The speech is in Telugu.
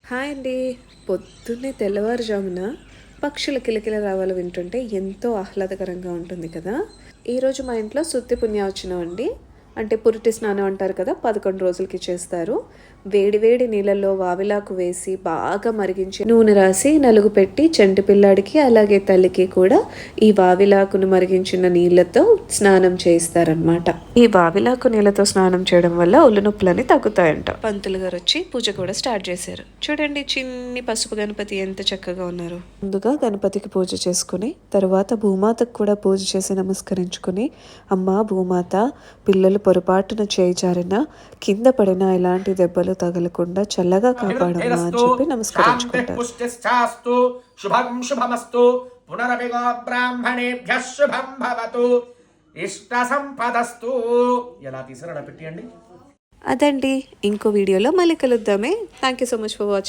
హాయ్ అండి. పొద్దున్నే తెల్లవారుజామున పక్షుల కిలకిల రావాలు వింటుంటే ఎంతో ఆహ్లాదకరంగా ఉంటుంది కదా! ఈరోజు మా ఇంట్లో సుత్తి పుణ్యావచనం అండి. అంటే పురిటి స్నానం అంటారు కదా! 11 రోజులకి చేస్తారు. వేడి వేడి నీళ్ళల్లో వావిలాకు వేసి బాగా మరిగించి నూనె రాసి నలుగు పెట్టి చంటి పిల్లాడికి అలాగే తల్లికి కూడా ఈ వావిలాకును మరిగించిన నీళ్ళతో స్నానం చేయిస్తారనమాట. ఈ వావిలాకు నీళ్ళతో స్నానం చేయడం వల్ల ఒళ్ళు నొప్పులని తగ్గుతాయంట. పంతులు గారు వచ్చి పూజ కూడా స్టార్ట్ చేశారు. చూడండి చిన్ని పసుపు గణపతి ఎంత చక్కగా ఉన్నారు. ముందుగా గణపతికి పూజ చేసుకుని తర్వాత భూమాతకు కూడా పూజ చేసి నమస్కరించుకుని, అమ్మ భూమాత, పిల్లలు పొరపాటున చేయి జారిన కింద పడిన ఎలాంటి దెబ్బలు తగలకుండా చల్లగా కాపాడమ్మా అని చెప్పి నమస్కరించుకుంటారు. శుభం శుభమస్తు పునరపిగో బ్రాహ్మణేభ్యః శుభం భవతు ఇష్ట సంపదస్తు. ఎలా తీసారో అలా పెట్టండి. అదండి, ఇంకో వీడియోలో మళ్ళీ కలుద్దామే. Thank you so much for watching.